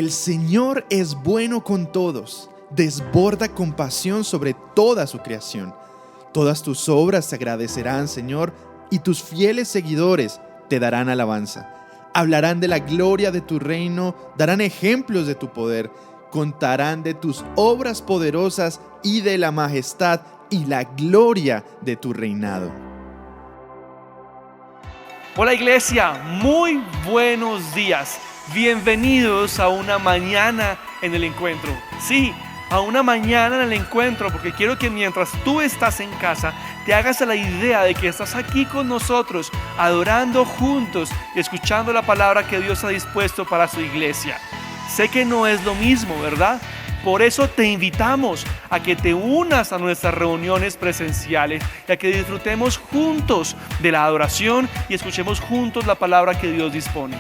El Señor es bueno con todos, desborda compasión sobre toda su creación. Todas tus obras te agradecerán, Señor, y tus fieles seguidores te darán alabanza. Hablarán de la gloria de tu reino, darán ejemplos de tu poder, contarán de tus obras poderosas y de la majestad y la gloria de tu reinado. Hola iglesia, muy buenos días. Bienvenidos a una mañana en el encuentro. Sí, a una mañana en el encuentro, porque quiero que mientras tú estás en casa te hagas a la idea de que estás aquí con nosotros, adorando juntos y escuchando la palabra que Dios ha dispuesto para su iglesia. Sé que no es lo mismo, ¿verdad? Por eso te invitamos a que te unas a nuestras reuniones presenciales y a que disfrutemos juntos de la adoración y escuchemos juntos la palabra que Dios dispone.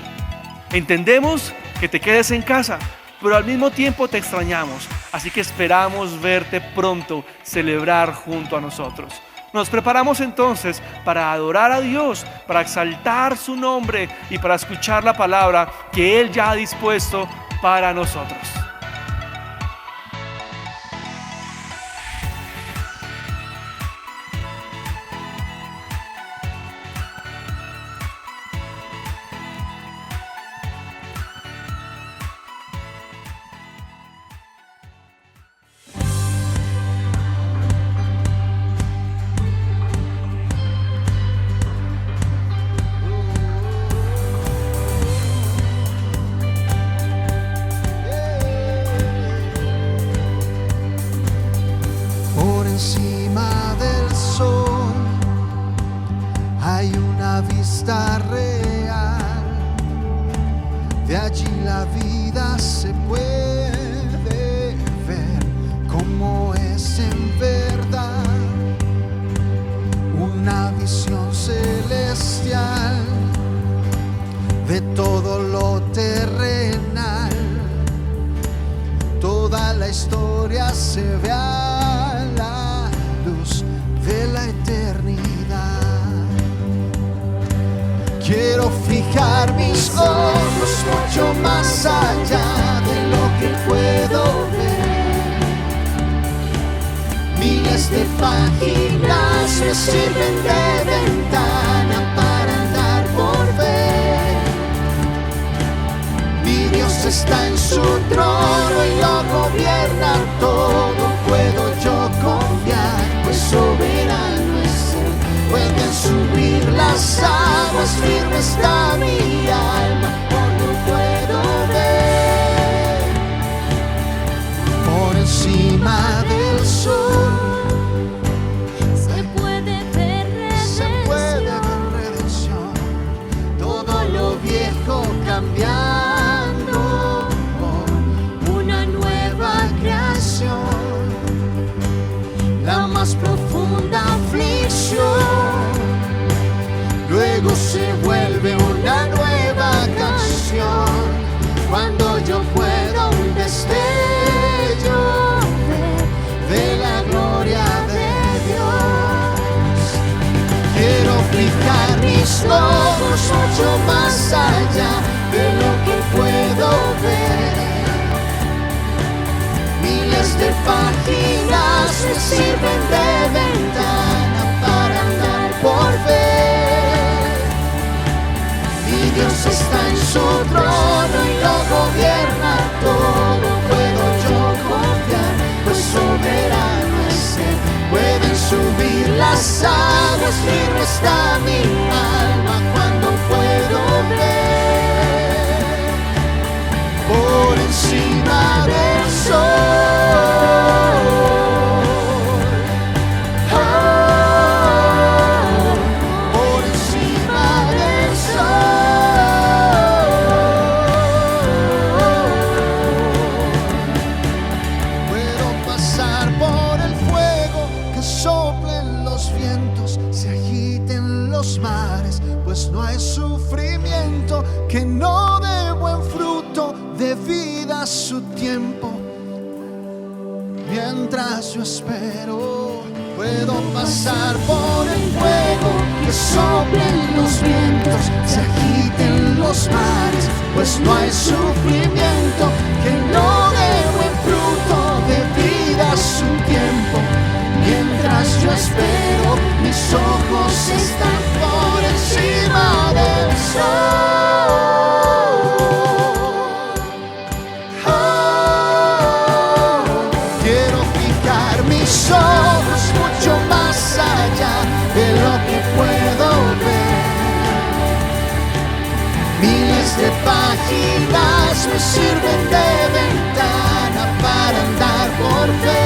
Entendemos que te quedes en casa, pero al mismo tiempo te extrañamos, así que esperamos verte pronto celebrar junto a nosotros. Nos preparamos entonces para adorar a Dios, para exaltar su nombre y para escuchar la palabra que Él ya ha dispuesto para nosotros. Encima del sol hay una vista real, de allí la vida se puede ver como es en verdad, una visión celestial de todo lo terrenal, toda la historia se ve a la luz de la eternidad. Quiero fijar mis ojos mucho más allá de lo que puedo ver. Miles de páginas me sirven de ventana para andar por ver. Mi Dios está en su trono y lo gobierna todo. Puedo yo confiar, pues soberano es Él. Pueden subir las aguas, firme está mi alma, no puedo ver. Por encima del sol se puede ver redención, todo lo viejo cambiando por una nueva creación. La más profunda aflicción luego se vuelve una nueva canción, cuando yo puedo un destello ver de la gloria de Dios. Quiero fijar mis ojos mucho más allá de lo que puedo ver. Miles de páginas me sirven de ventana para andar por ver. Mi Dios está en su trono y lo gobierna todo. Puedo yo confiar, pues soberano es Él. Pueden subir las aguas, firme está mi alma cuando puedo ver. Por encima del sol. No hay sufrimiento que no dé buen fruto, de vida a su tiempo. Mientras yo espero, puedo pasar por el fuego, que soplen los vientos, se agiten los mares, pues no hay sufrimiento que no dé buen fruto, de vida su tiempo. Mientras yo espero, mis ojos están por encima del sol. Quiero fijar mis ojos mucho más allá de lo que puedo ver. Miles de páginas me sirven de ventana para andar por fe.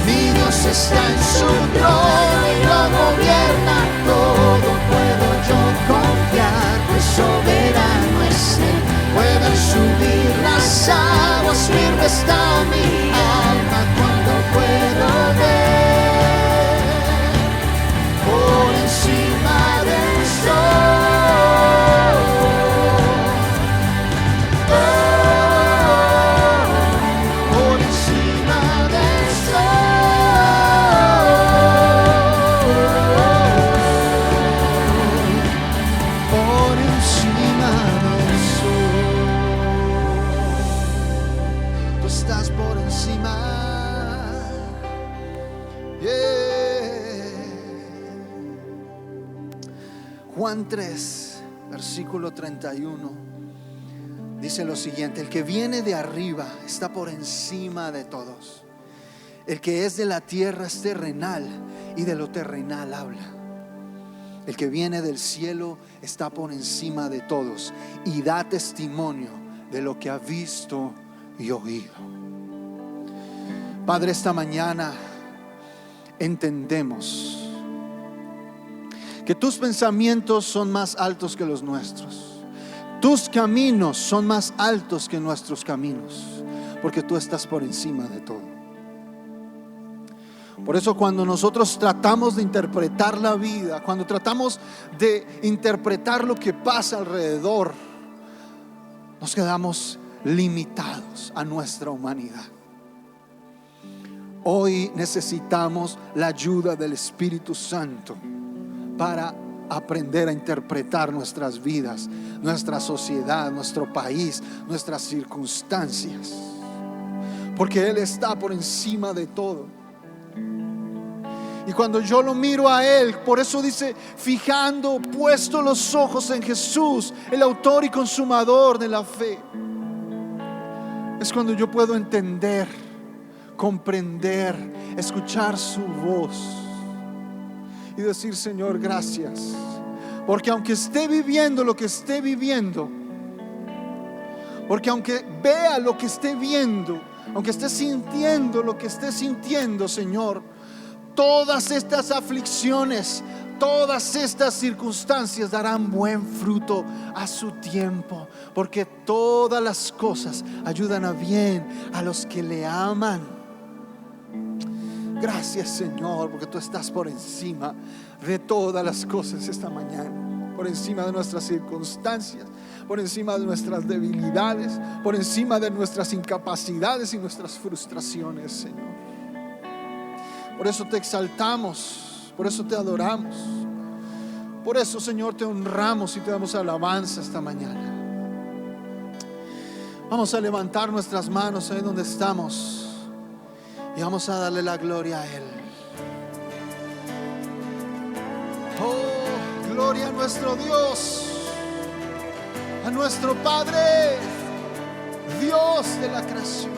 Mi Dios está en su trono y lo gobierna todo. Puedo yo confiar, pues soberano es Él. Pueden subir las aguas, firme está mi alma cuando puedo ver por encima del sol. Por encima del sol. Por encima del sol. Tú estás por encima. Juan 3, versículo 31, dice lo siguiente: el que viene de arriba está por encima de todos. El que es de la tierra es terrenal y de lo terrenal habla. El que viene del cielo está por encima de todos y da testimonio de lo que ha visto y oído. Padre, esta mañana entendemos que tus pensamientos son más altos que los nuestros. Tus caminos son más altos que nuestros caminos, porque tú estás por encima de todo. Por eso cuando nosotros tratamos de interpretar la vida, cuando tratamos de interpretar lo que pasa alrededor, nos quedamos limitados a nuestra humanidad. Hoy necesitamos la ayuda del Espíritu Santo para aprender a interpretar nuestras vidas, nuestra sociedad, nuestro país, nuestras circunstancias, porque Él está por encima de todo. Y cuando yo lo miro a Él, por eso dice, fijando, puesto los ojos en Jesús, el autor y consumador de la fe, es cuando yo puedo entender, comprender, escuchar su voz y decir: Señor, gracias, porque aunque esté viviendo lo que esté viviendo, porque aunque vea lo que esté viendo, aunque esté sintiendo lo que esté sintiendo, Señor, todas estas aflicciones, todas estas circunstancias darán buen fruto a su tiempo, porque todas las cosas ayudan a bien a los que le aman. Gracias, Señor, porque tú estás por encima de todas las cosas esta mañana, por encima de nuestras circunstancias, por encima de nuestras debilidades, por encima de nuestras incapacidades y nuestras frustraciones, Señor. Por eso te exaltamos, por eso te adoramos, por eso, Señor, te honramos y te damos alabanza esta mañana. Vamos a levantar nuestras manos ahí donde estamos y vamos a darle la gloria a Él. Oh, gloria a nuestro Dios, a nuestro Padre, Dios de la creación.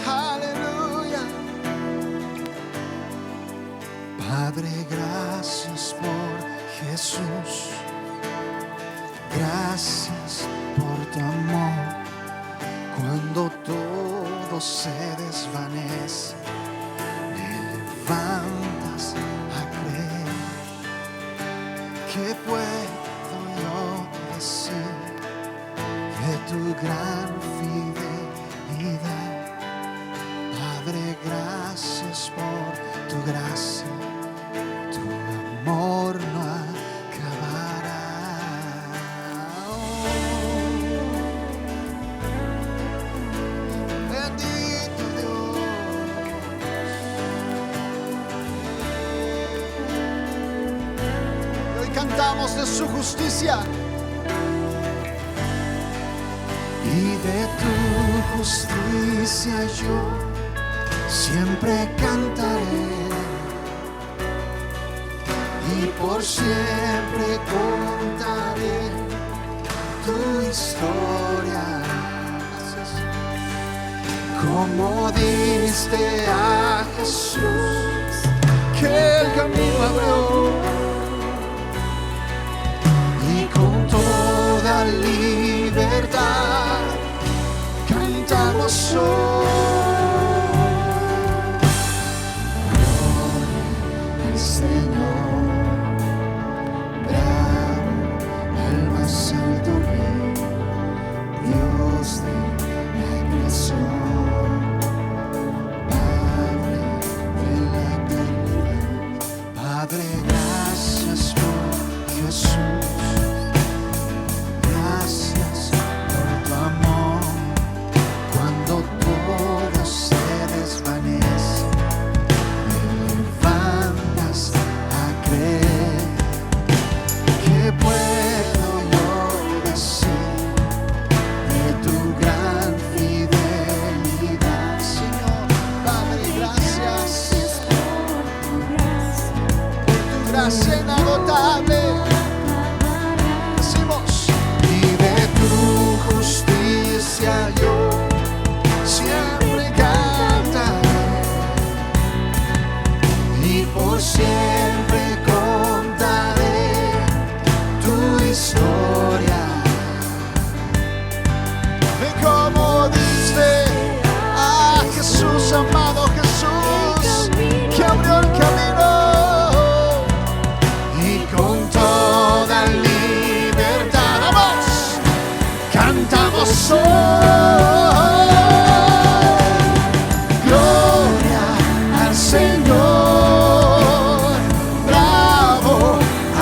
Aleluya. Padre, gracias por Jesús. Gracias por tu amor. Cuando todo se desvanece, me levantas a creer. ¿Qué puedo yo decir de tu gran fidelidad? Padre, gracias por tu gracia. Tu amor no acabará. Bendito Dios. Y hoy cantamos de su justicia. Y de tu justicia yo siempre cantaré, y por siempre contaré tu historia. Como diste a Jesús, que el camino abrió, y con toda libertad cantamos hoy. Gloria al Señor, bravo al más alto Rey, Dios de la creación. Padre, gracias por Jesús, gracias por tu amor. Cuando todo se desvanece, me levantas a creer. ¿Qué puedo yo decir de tu gran fidelidad, Señor? Padre, gracias. Gracia inagotable, decimos, y de tu justicia yo siempre cantaré, y por siempre contaré tu historia, de cómo diste a Jesús, amado Jesús, que abrió el camino. Cantamos hoy, gloria al Señor, bravo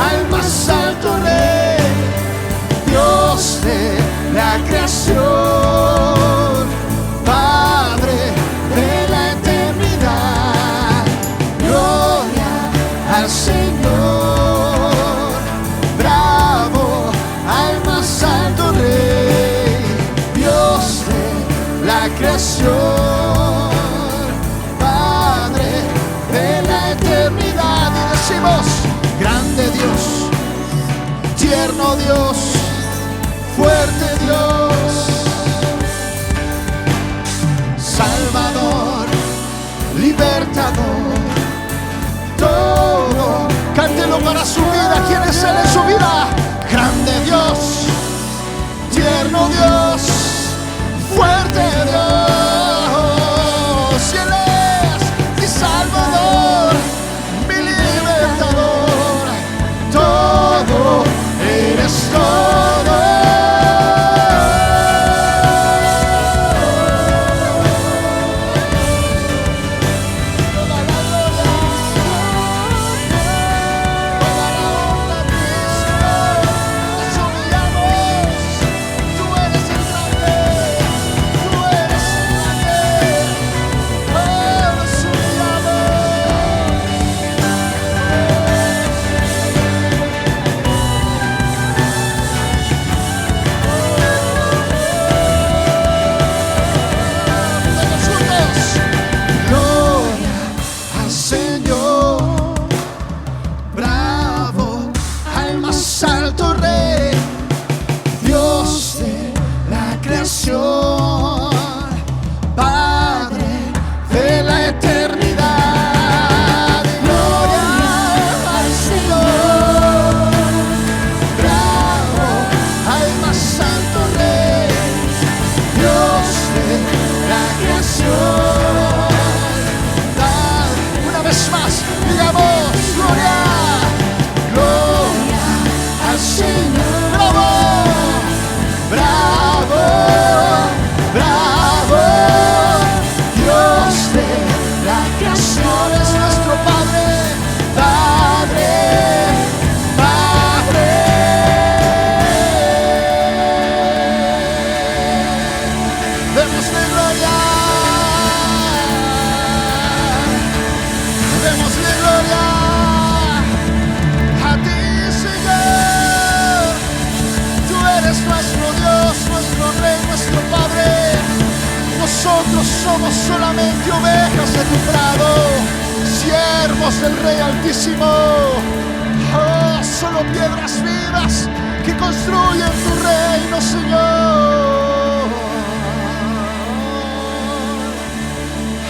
al más alto Rey, Dios de la creación, Padre de la eternidad, gloria al Señor, bravo al más alto Rey, la creación, Padre de la eternidad. Y decimos, grande Dios, tierno Dios, fuerte Dios, Salvador, libertador, todo, cántelo para su vida. ¿Quién es Él en su vida? Grande Dios, tierno Dios, fuerte Dios, y Él es mi Salvador, mi libertador, todo, eres todo. Toda la gloria, toda la honra a ti, de ovejas en tu prado, siervos del Rey Altísimo. Oh, solo piedras vivas que construyen tu reino, Señor.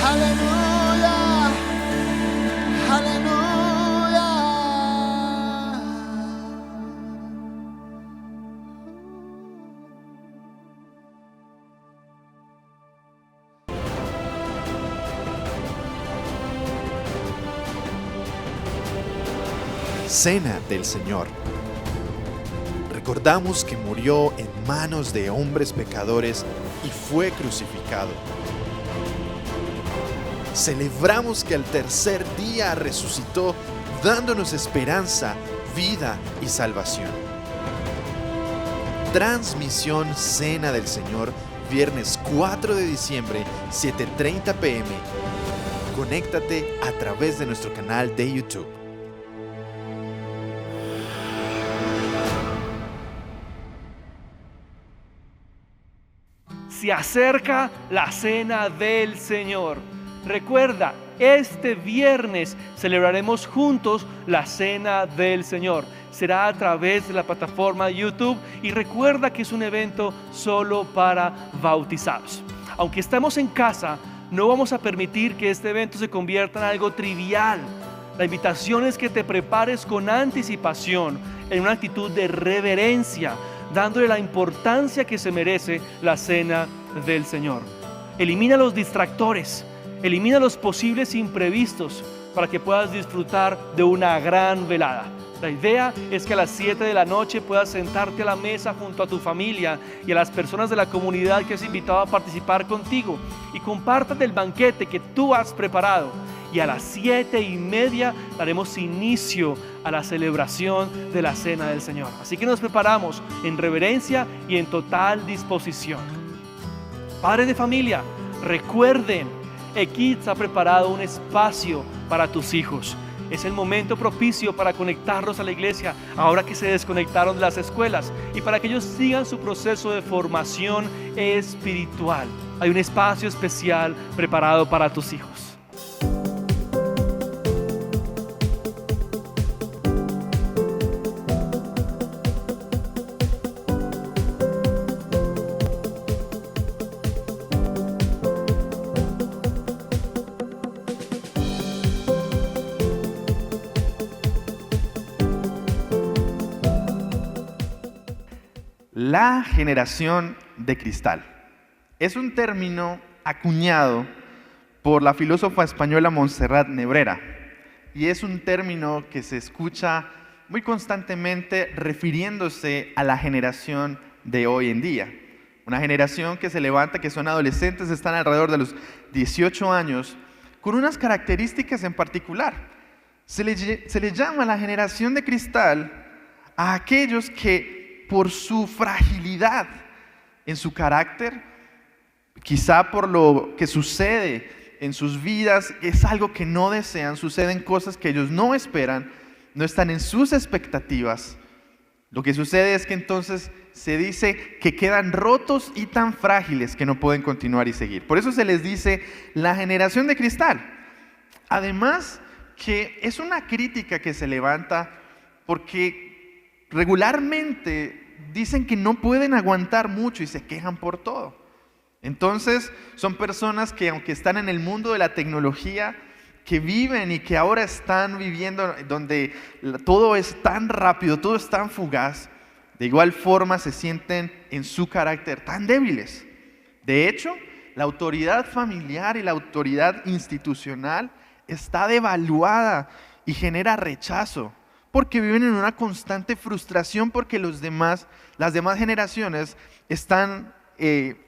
Aleluya, aleluya. Cena del Señor. Recordamos que murió en manos de hombres pecadores y fue crucificado. Celebramos que al tercer día resucitó, dándonos esperanza, vida y salvación. Transmisión Cena del Señor, viernes 4 de diciembre, 7:30 p.m. Conéctate a través de nuestro canal de YouTube. Se acerca la Cena del Señor. Recuerda, este viernes celebraremos juntos la Cena del Señor. Será a través de la plataforma YouTube y recuerda que es un evento solo para bautizados. Aunque estamos en casa, no vamos a permitir que este evento se convierta en algo trivial. La invitación es que te prepares con anticipación, en una actitud de reverencia, dándole la importancia que se merece la Cena del Señor. Elimina los distractores, elimina los posibles imprevistos para que puedas disfrutar de una gran velada. La idea es que a las 7 de la noche puedas sentarte a la mesa junto a tu familia y a las personas de la comunidad que has invitado a participar contigo y compartas del banquete que tú has preparado. Y a las 7:30 daremos inicio a la celebración de la Cena del Señor. Así que nos preparamos en reverencia y en total disposición. Padres de familia, recuerden, Equids ha preparado un espacio para tus hijos. Es el momento propicio para conectarlos a la iglesia ahora que se desconectaron de las escuelas y para que ellos sigan su proceso de formación espiritual. Hay un espacio especial preparado para tus hijos. La generación de cristal es un término acuñado por la filósofa española Montserrat Nebrera y es un término que se escucha muy constantemente refiriéndose a la generación de hoy en día. Una generación que se levanta, que son adolescentes, están alrededor de los 18 años, con unas características en particular. Se le llama la generación de cristal a aquellos que por su fragilidad en su carácter, quizá por lo que sucede en sus vidas, es algo que no desean, suceden cosas que ellos no esperan, no están en sus expectativas. Lo que sucede es que entonces se dice que quedan rotos y tan frágiles que no pueden continuar y seguir. Por eso se les dice la generación de cristal. Además, que es una crítica que se levanta porque regularmente dicen que no pueden aguantar mucho y se quejan por todo. Entonces son personas que, aunque están en el mundo de la tecnología, que viven y que ahora están viviendo donde todo es tan rápido, todo es tan fugaz, de igual forma se sienten en su carácter tan débiles. De hecho, la autoridad familiar y la autoridad institucional está devaluada y genera rechazo, porque viven en una constante frustración porque las demás generaciones están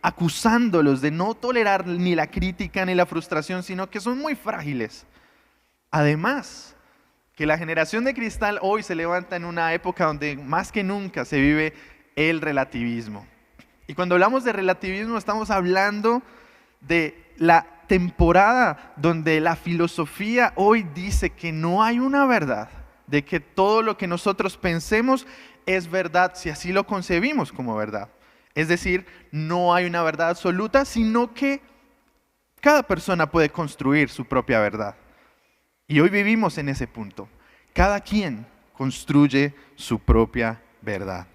acusándolos de no tolerar ni la crítica ni la frustración, sino que son muy frágiles. Además, que la generación de cristal hoy se levanta en una época donde más que nunca se vive el relativismo. Y cuando hablamos de relativismo estamos hablando de la temporada donde la filosofía hoy dice que no hay una verdad, de que todo lo que nosotros pensemos es verdad si así lo concebimos como verdad. Es decir, no hay una verdad absoluta, sino que cada persona puede construir su propia verdad. Y hoy vivimos en ese punto. Cada quien construye su propia verdad.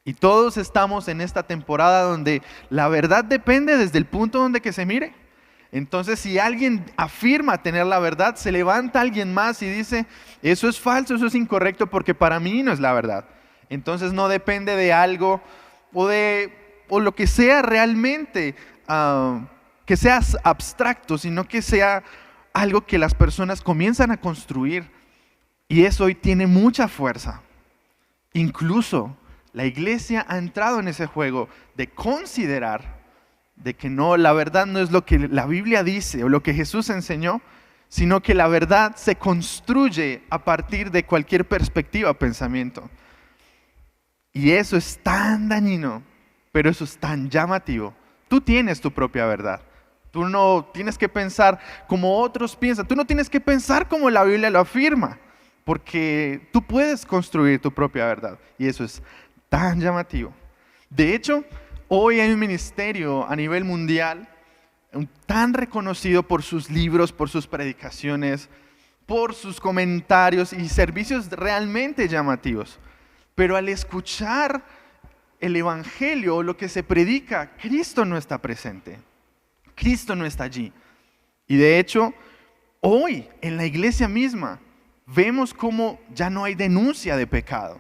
Y todos estamos en esta temporada donde la verdad depende desde el punto donde que se mire. Entonces, si alguien afirma tener la verdad, se levanta alguien más y dice, eso es falso, eso es incorrecto, porque para mí no es la verdad. Entonces no depende de algo o lo que sea realmente, que sea abstracto, sino que sea algo que las personas comienzan a construir. Y eso hoy tiene mucha fuerza. Incluso la iglesia ha entrado en ese juego de considerar de que no, la verdad no es lo que la Biblia dice o lo que Jesús enseñó, sino que la verdad se construye a partir de cualquier perspectiva o pensamiento. Y eso es tan dañino, pero eso es tan llamativo. Tú tienes tu propia verdad. Tú no tienes que pensar como otros piensan. Tú no tienes que pensar como la Biblia lo afirma, porque tú puedes construir tu propia verdad. Y eso es tan llamativo. De hecho, hoy hay un ministerio a nivel mundial tan reconocido por sus libros, por sus predicaciones, por sus comentarios y servicios realmente llamativos. Pero al escuchar el evangelio o lo que se predica, Cristo no está presente. Cristo no está allí. Y de hecho, hoy en la iglesia misma vemos cómo ya no hay denuncia de pecado.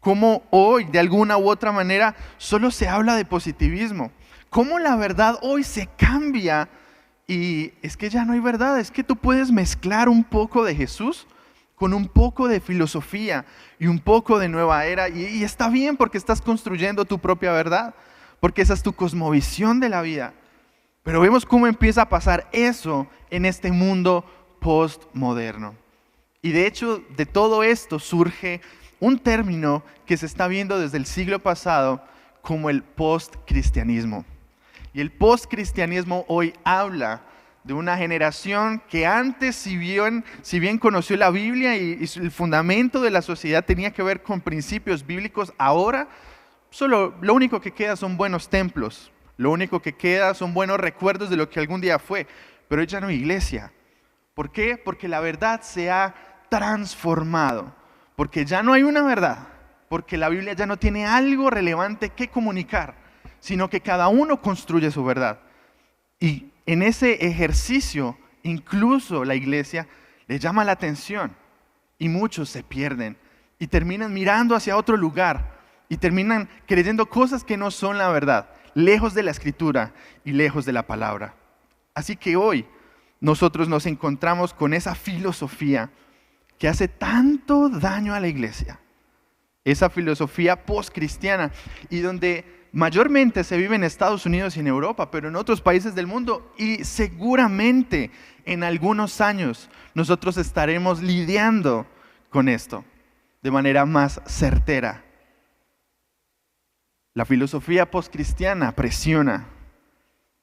Cómo hoy, de alguna u otra manera, solo se habla de positivismo. Cómo la verdad hoy se cambia y es que ya no hay verdad. Es que tú puedes mezclar un poco de Jesús con un poco de filosofía y un poco de nueva era. Y está bien porque estás construyendo tu propia verdad, porque esa es tu cosmovisión de la vida. Pero vemos cómo empieza a pasar eso en este mundo postmoderno. Y de hecho, de todo esto surge un término que se está viendo desde el siglo pasado como el postcristianismo. Y el postcristianismo hoy habla de una generación que antes, si bien conoció la Biblia y el fundamento de la sociedad tenía que ver con principios bíblicos, ahora solo lo único que queda son buenos templos, lo único que queda son buenos recuerdos de lo que algún día fue, pero hoy ya no hay iglesia. ¿Por qué? Porque la verdad se ha transformado, porque ya no hay una verdad, porque la Biblia ya no tiene algo relevante que comunicar, sino que cada uno construye su verdad. Y en ese ejercicio, incluso la iglesia le llama la atención y muchos se pierden y terminan mirando hacia otro lugar y terminan creyendo cosas que no son la verdad, lejos de la escritura y lejos de la palabra. Así que hoy nosotros nos encontramos con esa filosofía que hace tanto daño a la iglesia, esa filosofía postcristiana y donde mayormente se vive en Estados Unidos y en Europa, pero en otros países del mundo y seguramente en algunos años nosotros estaremos lidiando con esto de manera más certera. La filosofía postcristiana presiona.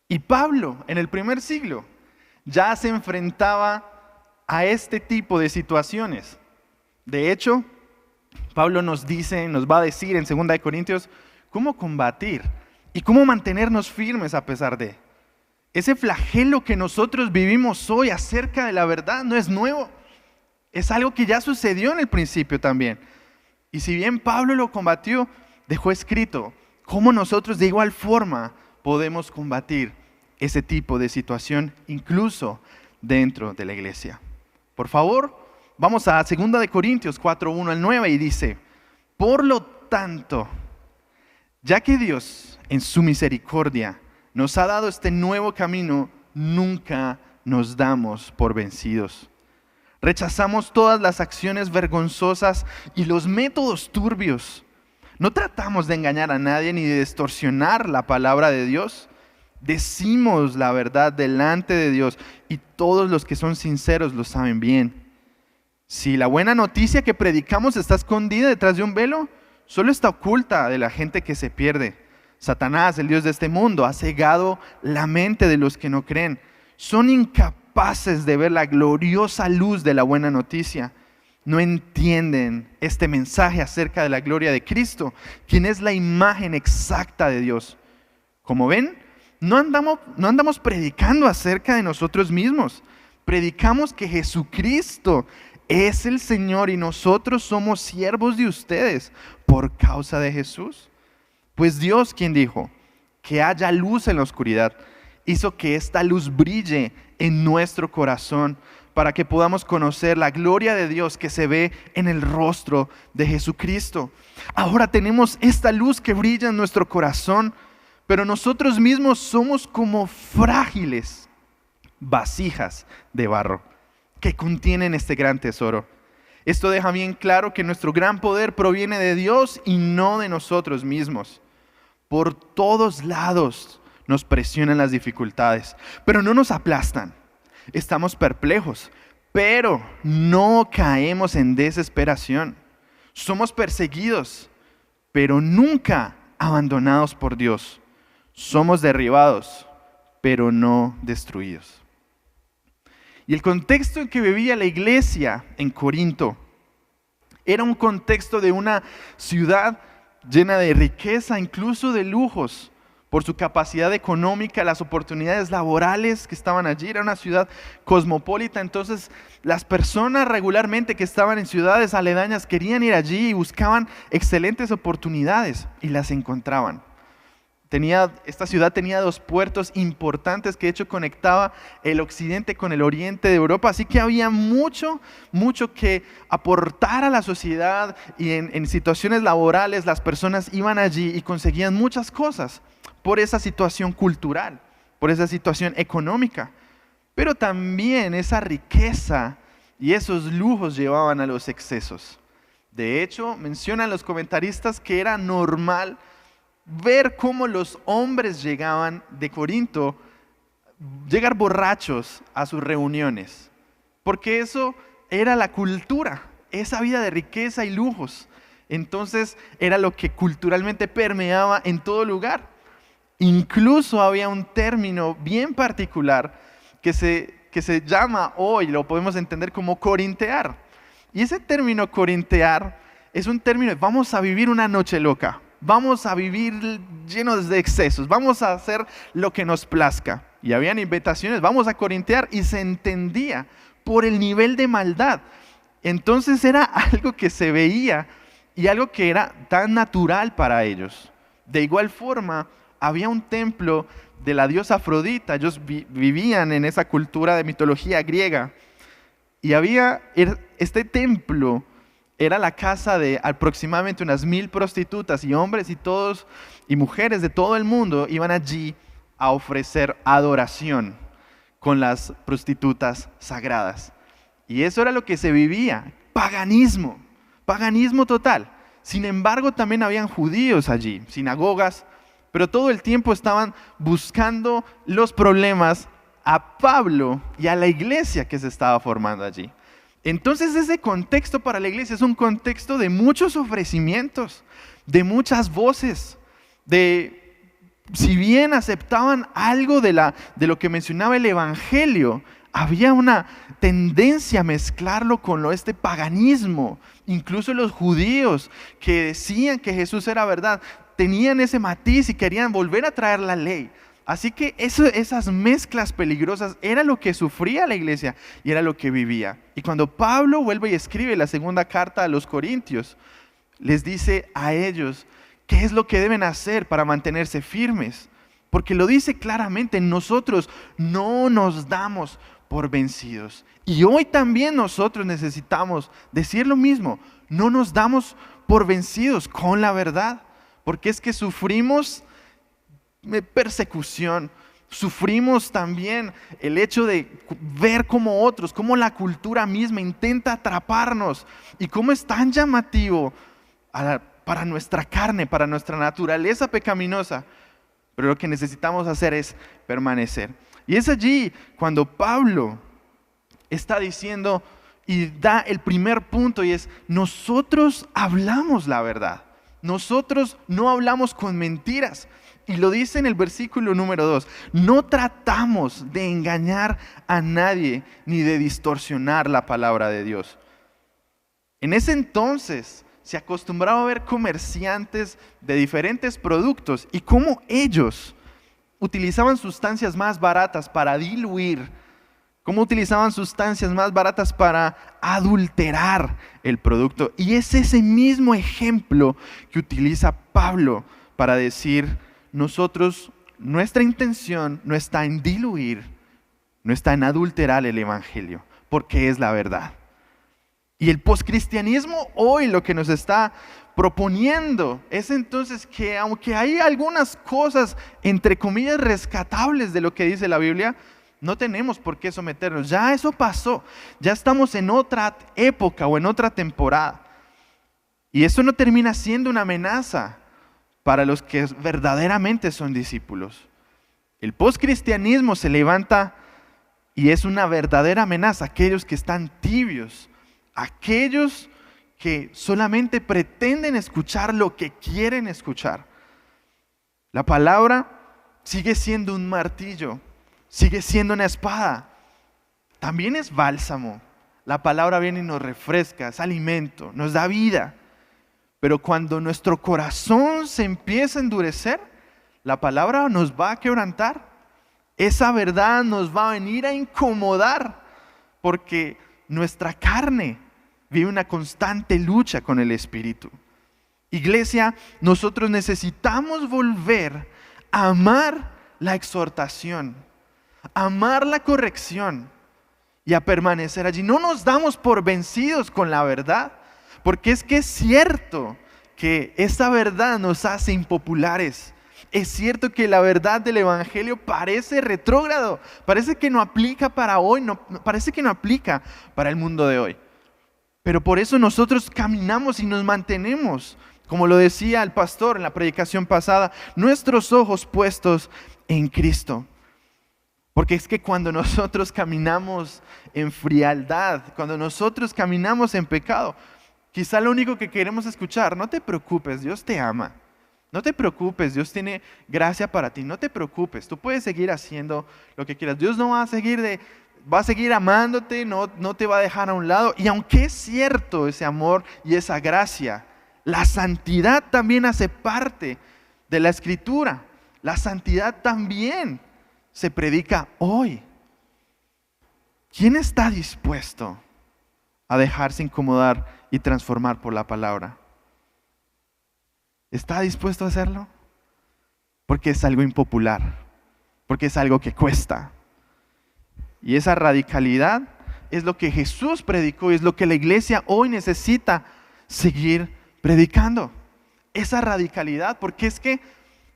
Y Pablo en el primer siglo ya se enfrentaba a este tipo de situaciones. De hecho, Pablo nos va a decir en 2 Corintios cómo combatir y cómo mantenernos firmes a pesar de. Ese flagelo que nosotros vivimos hoy acerca de la verdad no es nuevo. Es algo que ya sucedió en el principio también. Y si bien Pablo lo combatió, dejó escrito cómo nosotros de igual forma podemos combatir ese tipo de situación incluso dentro de la iglesia. Por favor, vamos a 2 Corintios 4, 1 al 9 y dice: por lo tanto, ya que Dios en su misericordia nos ha dado este nuevo camino, nunca nos damos por vencidos. Rechazamos todas las acciones vergonzosas y los métodos turbios. No tratamos de engañar a nadie ni de distorsionar la palabra de Dios. Decimos la verdad delante de Dios y todos los que son sinceros lo saben bien. Si la buena noticia que predicamos está escondida detrás de un velo, solo está oculta de la gente que se pierde. Satanás, el Dios de este mundo, ha cegado la mente de los que no creen. Son incapaces de ver la gloriosa luz de la buena noticia. No entienden este mensaje acerca de la gloria de Cristo, quien es la imagen exacta de Dios. Como ven, No andamos predicando acerca de nosotros mismos. Predicamos que Jesucristo es el Señor y nosotros somos siervos de ustedes por causa de Jesús. Pues Dios, quien dijo que haya luz en la oscuridad, hizo que esta luz brille en nuestro corazón para que podamos conocer la gloria de Dios que se ve en el rostro de Jesucristo. Ahora tenemos esta luz que brilla en nuestro corazón, pero nosotros mismos somos como frágiles vasijas de barro que contienen este gran tesoro. Esto deja bien claro que nuestro gran poder proviene de Dios y no de nosotros mismos. Por todos lados nos presionan las dificultades, pero no nos aplastan. Estamos perplejos, pero no caemos en desesperación. Somos perseguidos, pero nunca abandonados por Dios. Somos derribados, pero no destruidos. Y el contexto en que vivía la iglesia en Corinto era un contexto de una ciudad llena de riqueza, incluso de lujos, por su capacidad económica, las oportunidades laborales que estaban allí. Era una ciudad cosmopolita, entonces las personas regularmente que estaban en ciudades aledañas querían ir allí y buscaban excelentes oportunidades y las encontraban. Esta ciudad tenía 2 puertos importantes que de hecho conectaba el occidente con el oriente de Europa, así que había mucho que aportar a la sociedad y en situaciones laborales las personas iban allí y conseguían muchas cosas por esa situación cultural, por esa situación económica, pero también esa riqueza y esos lujos llevaban a los excesos. De hecho, mencionan los comentaristas que era normal ver cómo los hombres llegaban de Corinto, llegar borrachos a sus reuniones, porque eso era la cultura, esa vida de riqueza y lujos. Entonces era lo que culturalmente permeaba en todo lugar. Incluso había un término bien particular que se llama hoy, lo podemos entender como corintear. Y ese término corintear es un término de vamos a vivir una noche loca. Vamos a vivir llenos de excesos, vamos a hacer lo que nos plazca. Y habían invitaciones, vamos a corintear, y se entendía por el nivel de maldad. Entonces era algo que se veía y algo que era tan natural para ellos. De igual forma, había un templo de la diosa Afrodita, ellos vivían en esa cultura de mitología griega. Y había este templo. Era la casa de aproximadamente unas 1000 prostitutas y hombres y mujeres de todo el mundo iban allí a ofrecer adoración con las prostitutas sagradas. Y eso era lo que se vivía, paganismo total. Sin embargo, también habían judíos allí, sinagogas, pero todo el tiempo estaban buscando los problemas a Pablo y a la iglesia que se estaba formando allí. Entonces ese contexto para la iglesia es un contexto de muchos ofrecimientos, de muchas voces, si bien aceptaban algo de lo que mencionaba el evangelio, había una tendencia a mezclarlo con este paganismo. Incluso los judíos que decían que Jesús era verdad, tenían ese matiz y querían volver a traer la ley. Así que esas mezclas peligrosas era lo que sufría la iglesia y era lo que vivía. Y cuando Pablo vuelve y escribe la segunda carta a los Corintios, les dice a ellos qué es lo que deben hacer para mantenerse firmes. Porque lo dice claramente, nosotros no nos damos por vencidos. Y hoy también nosotros necesitamos decir lo mismo, no nos damos por vencidos con la verdad. Porque es que sufrimos persecución, sufrimos también el hecho de ver cómo otros, cómo la cultura misma intenta atraparnos y cómo es tan llamativo para nuestra carne, para nuestra naturaleza pecaminosa. Pero lo que necesitamos hacer es permanecer. Y es allí cuando Pablo está diciendo y da el primer punto, y es: nosotros hablamos la verdad, nosotros no hablamos con mentiras. Y lo dice en el versículo número 2, no tratamos de engañar a nadie ni de distorsionar la palabra de Dios. En ese entonces se acostumbraba a ver comerciantes de diferentes productos y cómo ellos utilizaban sustancias más baratas para diluir, cómo utilizaban sustancias más baratas para adulterar el producto. Y es ese mismo ejemplo que utiliza Pablo para decir, nosotros, nuestra intención no está en diluir, no está en adulterar el evangelio, porque es la verdad. Y el poscristianismo hoy lo que nos está proponiendo es entonces que aunque hay algunas cosas entre comillas rescatables de lo que dice la Biblia, no tenemos por qué someternos. Ya eso pasó, ya estamos en otra época o en otra temporada. Y eso no termina siendo una amenaza para los que verdaderamente son discípulos. El poscristianismo se levanta y es una verdadera amenaza a aquellos que están tibios, aquellos que solamente pretenden escuchar lo que quieren escuchar. La palabra sigue siendo un martillo, sigue siendo una espada, también es bálsamo. La palabra viene y nos refresca, es alimento, nos da vida. Pero cuando nuestro corazón se empieza a endurecer, la palabra nos va a quebrantar. Esa verdad nos va a venir a incomodar, porque nuestra carne vive una constante lucha con el Espíritu. Iglesia, nosotros necesitamos volver a amar la exhortación, amar la corrección y a permanecer allí. No nos damos por vencidos con la verdad, porque es que es cierto que esa verdad nos hace impopulares. Es cierto que la verdad del evangelio parece retrógrado, parece que no aplica para hoy, parece que no aplica para el mundo de hoy. Pero por eso nosotros caminamos y nos mantenemos, como lo decía el pastor en la predicación pasada, nuestros ojos puestos en Cristo. Porque es que cuando nosotros caminamos en frialdad, cuando nosotros caminamos en pecado, quizá lo único que queremos escuchar, no te preocupes, Dios te ama. No te preocupes, Dios tiene gracia para ti. No te preocupes, tú puedes seguir haciendo lo que quieras. Dios no va a seguir amándote, no te va a dejar a un lado. Y aunque es cierto ese amor y esa gracia, la santidad también hace parte de la Escritura. La santidad también se predica hoy. ¿Quién está dispuesto a dejarse incomodar y transformar por la palabra? ¿Está dispuesto a hacerlo? Porque es algo impopular, porque es algo que cuesta. Y esa radicalidad es lo que Jesús predicó, es lo que la iglesia hoy necesita seguir predicando. Esa radicalidad, porque es que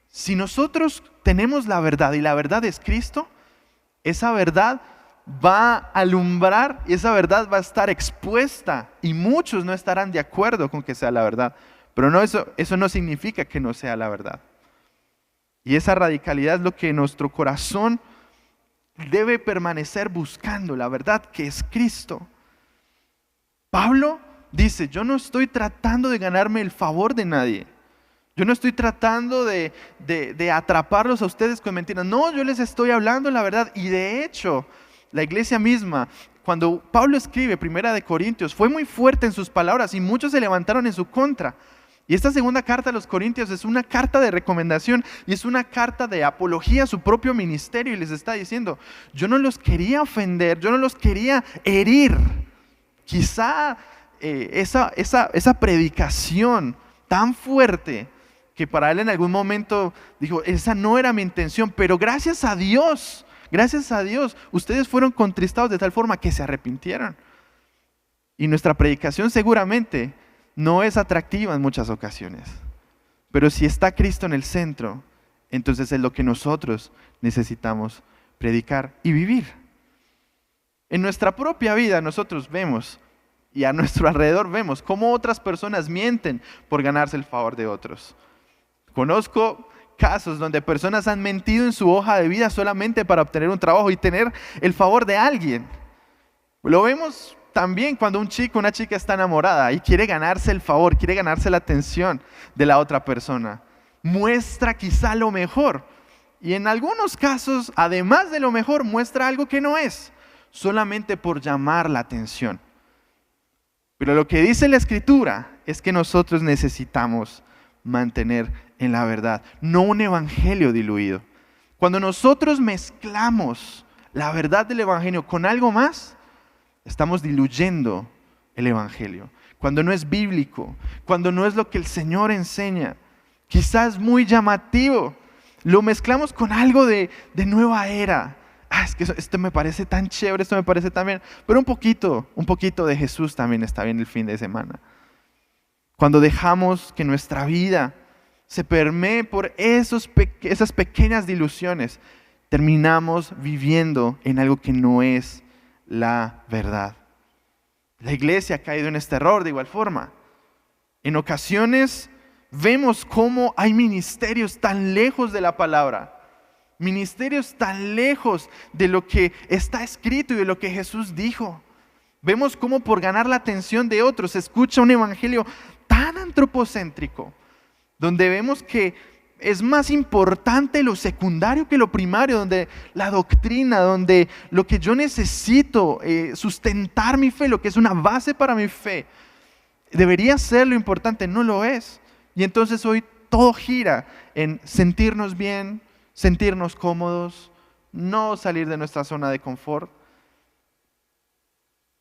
si nosotros tenemos la verdad y la verdad es Cristo, esa verdad va a alumbrar y esa verdad va a estar expuesta y muchos no estarán de acuerdo con que sea la verdad. Pero no, eso no significa que no sea la verdad. Y esa radicalidad es lo que nuestro corazón debe permanecer buscando, la verdad que es Cristo. Pablo dice, yo no estoy tratando de ganarme el favor de nadie. Yo no estoy tratando de atraparlos a ustedes con mentiras. No, yo les estoy hablando la verdad. Y de hecho, la iglesia misma, cuando Pablo escribe 1 Corintios, fue muy fuerte en sus palabras y muchos se levantaron en su contra. Y esta segunda carta a los Corintios es una carta de recomendación y es una carta de apología a su propio ministerio, y les está diciendo, yo no los quería ofender, yo no los quería herir. Quizá esa predicación tan fuerte que para él en algún momento dijo, esa no era mi intención, pero gracias a Dios, ustedes fueron contristados de tal forma que se arrepintieron. Y nuestra predicación seguramente no es atractiva en muchas ocasiones, pero si está Cristo en el centro, entonces es lo que nosotros necesitamos predicar y vivir. En nuestra propia vida nosotros vemos y a nuestro alrededor vemos cómo otras personas mienten por ganarse el favor de otros. Conozco casos donde personas han mentido en su hoja de vida solamente para obtener un trabajo y tener el favor de alguien. Lo vemos también cuando un chico o una chica está enamorada y quiere ganarse el favor, quiere ganarse la atención de la otra persona. Muestra quizá lo mejor y en algunos casos, además de lo mejor, muestra algo que no es, solamente por llamar la atención. Pero lo que dice la Escritura es que nosotros necesitamos mantener en la verdad, no un evangelio diluido. Cuando nosotros mezclamos la verdad del Evangelio con algo más, estamos diluyendo el Evangelio. Cuando no es bíblico, cuando no es lo que el Señor enseña, quizás muy llamativo, lo mezclamos con algo de nueva era. Es que esto me parece tan chévere, esto me parece tan bien, pero un poquito de Jesús también está bien el fin de semana. Cuando dejamos que nuestra vida se permee por esas pequeñas diluciones, terminamos viviendo en algo que no es la verdad. La iglesia ha caído en este error de igual forma. En ocasiones vemos cómo hay ministerios tan lejos de la palabra, ministerios tan lejos de lo que está escrito y de lo que Jesús dijo. Vemos cómo por ganar la atención de otros se escucha un evangelio tan antropocéntrico, donde vemos que es más importante lo secundario que lo primario, donde la doctrina, donde lo que yo necesito sustentar mi fe, lo que es una base para mi fe, debería ser lo importante, no lo es. Y entonces hoy todo gira en sentirnos bien, sentirnos cómodos, no salir de nuestra zona de confort.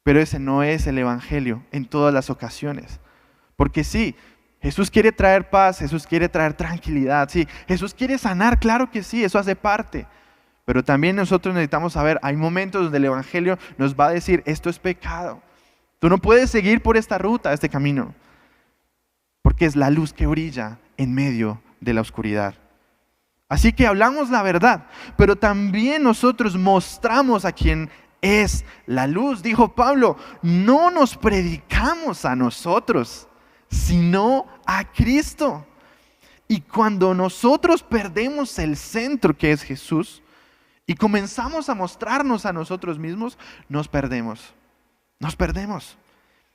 Pero ese no es el evangelio en todas las ocasiones. Porque sí, Jesús quiere traer paz, Jesús quiere traer tranquilidad, sí, Jesús quiere sanar, claro que sí, eso hace parte. Pero también nosotros necesitamos saber, hay momentos donde el evangelio nos va a decir, esto es pecado. Tú no puedes seguir por esta ruta, este camino, porque es la luz que brilla en medio de la oscuridad. Así que hablamos la verdad, pero también nosotros mostramos a quien es la luz. Dijo Pablo, no nos predicamos a nosotros, sino a Cristo. Y cuando nosotros perdemos el centro que es Jesús y comenzamos a mostrarnos a nosotros mismos, nos perdemos.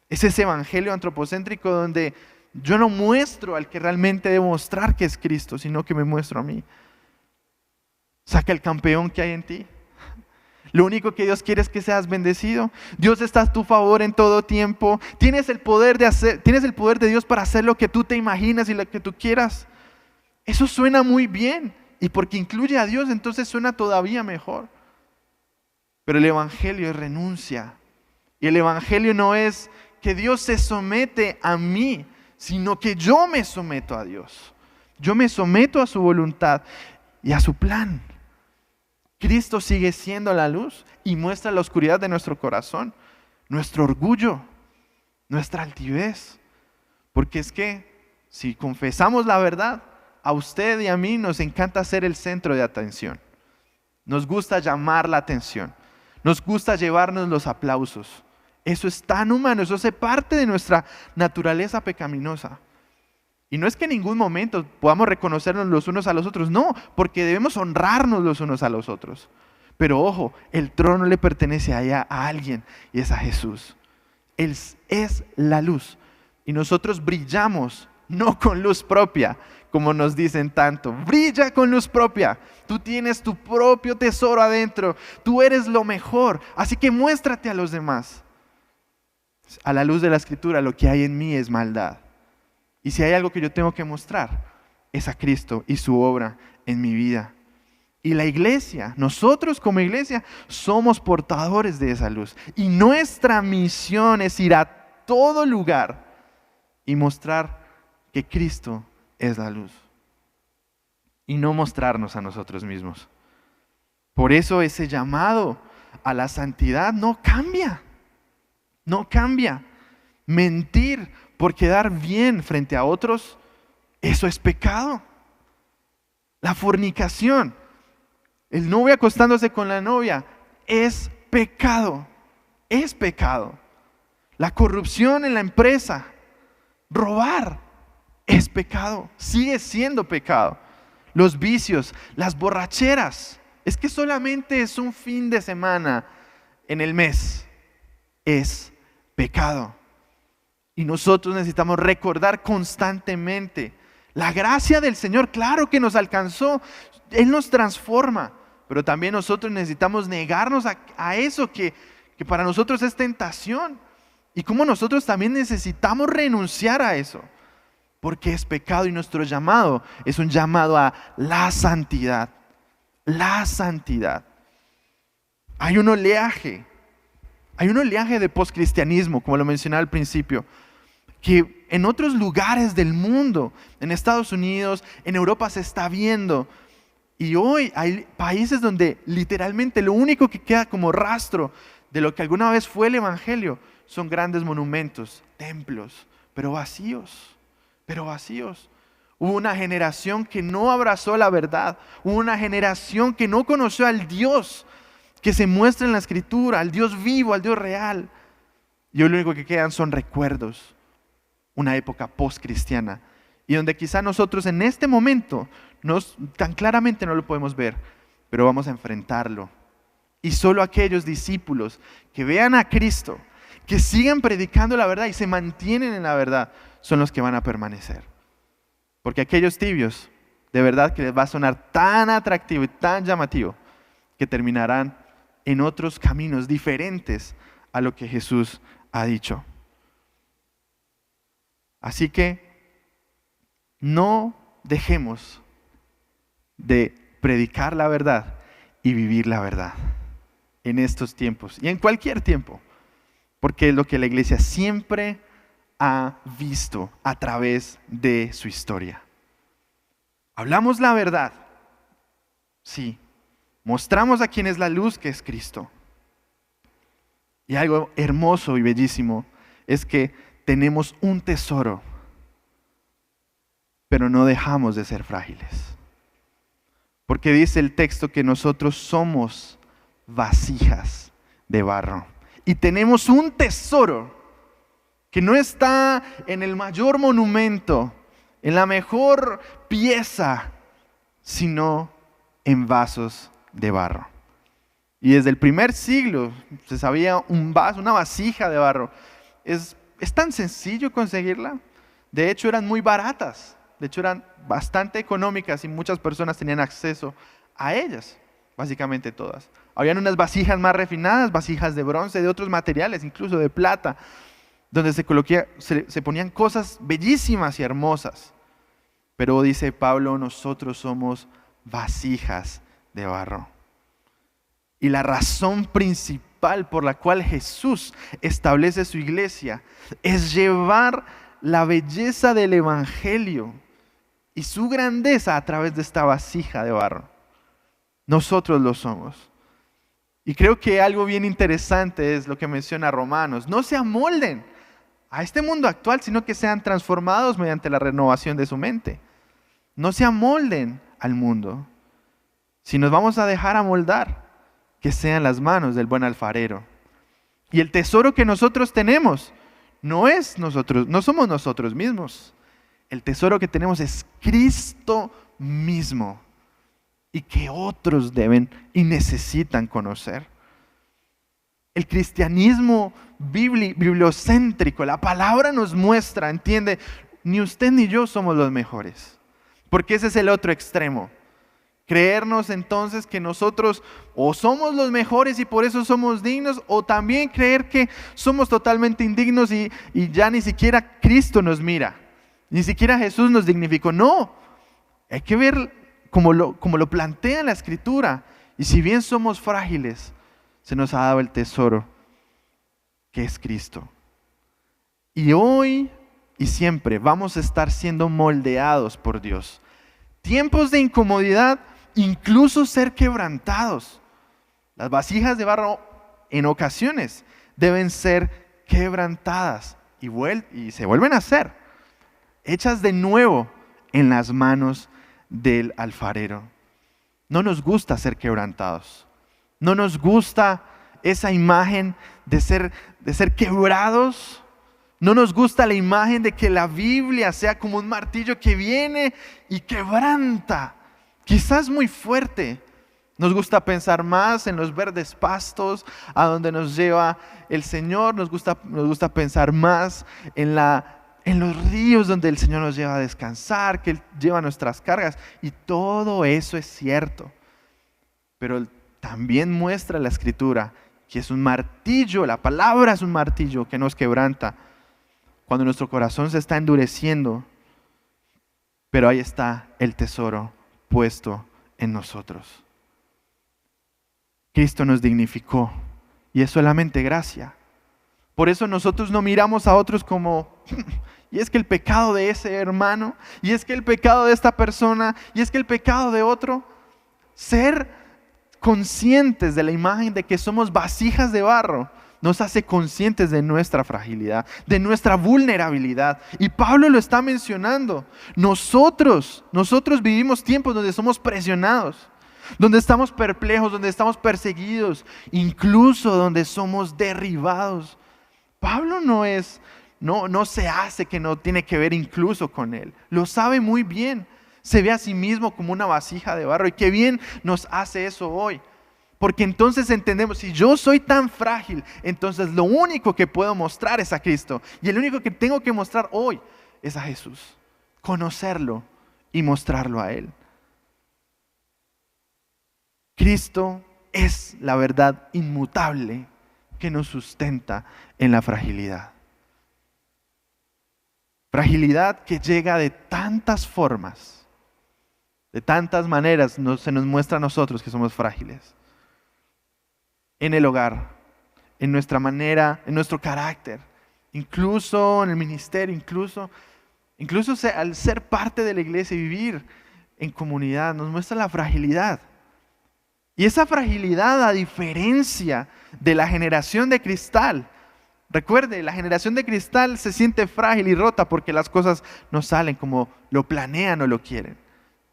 Es ese evangelio antropocéntrico donde yo no muestro al que realmente debo mostrar que es Cristo, sino que me muestro a mí. Saca el campeón que hay en ti. Lo único que Dios quiere es que seas bendecido. Dios está a tu favor en todo tiempo. Tienes el poder de Dios para hacer lo que tú te imaginas y lo que tú quieras. Eso suena muy bien. Y porque incluye a Dios, entonces suena todavía mejor. Pero el evangelio es renuncia. Y el evangelio no es que Dios se somete a mí, sino que yo me someto a Dios. Yo me someto a su voluntad y a su plan. Cristo sigue siendo la luz y muestra la oscuridad de nuestro corazón, nuestro orgullo, nuestra altivez. Porque es que si confesamos la verdad, a usted y a mí nos encanta ser el centro de atención. Nos gusta llamar la atención, nos gusta llevarnos los aplausos. Eso es tan humano, eso hace parte de nuestra naturaleza pecaminosa. Y no es que en ningún momento podamos reconocernos los unos a los otros, no, porque debemos honrarnos los unos a los otros. Pero ojo, el trono le pertenece a alguien y es a Jesús. Él es la luz y nosotros brillamos no con luz propia, como nos dicen tanto. Brilla con luz propia. Tú tienes tu propio tesoro adentro, tú eres lo mejor, así que muéstrate a los demás. A la luz de la Escritura, lo que hay en mí es maldad. Y si hay algo que yo tengo que mostrar, es a Cristo y su obra en mi vida. Y la iglesia, nosotros como iglesia, somos portadores de esa luz. Y nuestra misión es ir a todo lugar y mostrar que Cristo es la luz. Y no mostrarnos a nosotros mismos. Por eso ese llamado a la santidad no cambia. No cambia. Mentir por quedar bien frente a otros, eso es pecado. La fornicación, el novio acostándose con la novia, es pecado. Es pecado. La corrupción en la empresa, robar, es pecado. Sigue siendo pecado. Los vicios, las borracheras, es que solamente es un fin de semana en el mes. Es pecado. Y nosotros necesitamos recordar constantemente la gracia del Señor, claro que nos alcanzó, Él nos transforma, pero también nosotros necesitamos negarnos a eso que para nosotros es tentación. Y como nosotros también necesitamos renunciar a eso, porque es pecado y nuestro llamado es un llamado a la santidad. la santidad. Hay un oleaje de poscristianismo, como lo mencionaba al principio, que en otros lugares del mundo, en Estados Unidos, en Europa se está viendo. Y hoy hay países donde literalmente lo único que queda como rastro de lo que alguna vez fue el Evangelio son grandes monumentos, templos, pero vacíos. Hubo una generación que no abrazó la verdad, hubo una generación que no conoció al Dios que se muestra en la Escritura, al Dios vivo, al Dios real. Y hoy lo único que quedan son recuerdos, una época post-cristiana, y donde quizá nosotros en este momento tan claramente no lo podemos ver, pero vamos a enfrentarlo. Y solo aquellos discípulos que vean a Cristo, que sigan predicando la verdad y se mantienen en la verdad, son los que van a permanecer. Porque aquellos tibios, de verdad que les va a sonar tan atractivo y tan llamativo, que terminarán en otros caminos diferentes a lo que Jesús ha dicho. Así que no dejemos de predicar la verdad y vivir la verdad en estos tiempos y en cualquier tiempo, porque es lo que la iglesia siempre ha visto a través de su historia. Hablamos la verdad, sí, mostramos a quien es la luz, que es Cristo. Y algo hermoso y bellísimo es que tenemos un tesoro, pero no dejamos de ser frágiles. Porque dice el texto que nosotros somos vasijas de barro. Y tenemos un tesoro que no está en el mayor monumento, en la mejor pieza, sino en vasos de barro. Y desde el primer siglo se sabía un vaso, una vasija de barro. Es tan sencillo conseguirla. De hecho, eran muy baratas. De hecho, eran bastante económicas y muchas personas tenían acceso a ellas, básicamente todas. Habían unas vasijas más refinadas, vasijas de bronce, de otros materiales, incluso de plata, donde se ponían cosas bellísimas y hermosas. Pero dice Pablo, nosotros somos vasijas de barro. Y la razón principal por la cual Jesús establece su iglesia es llevar la belleza del Evangelio y su grandeza a través de esta vasija de barro. Nosotros lo somos. Y creo que algo bien interesante es lo que menciona Romanos. No se amolden a este mundo actual, sino que sean transformados mediante la renovación de su mente. No se amolden al mundo. Si nos vamos a dejar amoldar, que sean las manos del buen alfarero. Y el tesoro que nosotros tenemos no somos nosotros mismos. El tesoro que tenemos es Cristo mismo, y que otros deben y necesitan conocer. El cristianismo bibliocéntrico, la palabra nos muestra, entiende, ni usted ni yo somos los mejores, porque ese es el otro extremo. Creernos entonces que nosotros o somos los mejores y por eso somos dignos, o también creer que somos totalmente indignos y ya ni siquiera Cristo nos mira, ni siquiera Jesús nos dignificó. No, hay que ver como lo plantea la Escritura. Y si bien somos frágiles, se nos ha dado el tesoro que es Cristo. Y hoy y siempre vamos a estar siendo moldeados por Dios. Tiempos de incomodidad, incluso ser quebrantados. Las vasijas de barro en ocasiones deben ser quebrantadas y se vuelven a hacer, hechas de nuevo en las manos del alfarero. No nos gusta ser quebrantados. No nos gusta esa imagen de ser quebrados. No nos gusta la imagen de que la Biblia sea como un martillo que viene y quebranta. Quizás muy fuerte. Nos gusta pensar más en los verdes pastos a donde nos lleva el Señor. Nos gusta pensar más en los ríos donde el Señor nos lleva a descansar, que Él lleva nuestras cargas. Y todo eso es cierto. Pero también muestra la Escritura que es un martillo, la palabra es un martillo que nos quebranta cuando nuestro corazón se está endureciendo. Pero ahí está el tesoro puesto en nosotros. Cristo nos dignificó y es solamente gracia. Por eso nosotros no miramos a otros como, y es que el pecado de ese hermano, y es que el pecado de esta persona, y es que el pecado de otro. Ser conscientes de la imagen de que somos vasijas de barro nos hace conscientes de nuestra fragilidad, de nuestra vulnerabilidad. Y Pablo lo está mencionando. Nosotros vivimos tiempos donde somos presionados, donde estamos perplejos, donde estamos perseguidos, incluso donde somos derribados. Pablo no se hace que no tiene que ver incluso con él. Lo sabe muy bien. Se ve a sí mismo como una vasija de barro. Y qué bien nos hace eso hoy. Porque entonces entendemos, si yo soy tan frágil, entonces lo único que puedo mostrar es a Cristo. Y el único que tengo que mostrar hoy es a Jesús. Conocerlo y mostrarlo a Él. Cristo es la verdad inmutable que nos sustenta en la fragilidad. Fragilidad que llega de tantas formas. De tantas maneras se nos muestra a nosotros que somos frágiles. En el hogar, en nuestra manera, en nuestro carácter, incluso en el ministerio, incluso al ser parte de la iglesia y vivir en comunidad, nos muestra la fragilidad. Y esa fragilidad, a diferencia de la generación de cristal, recuerde, la generación de cristal se siente frágil y rota porque las cosas no salen como lo planean o lo quieren.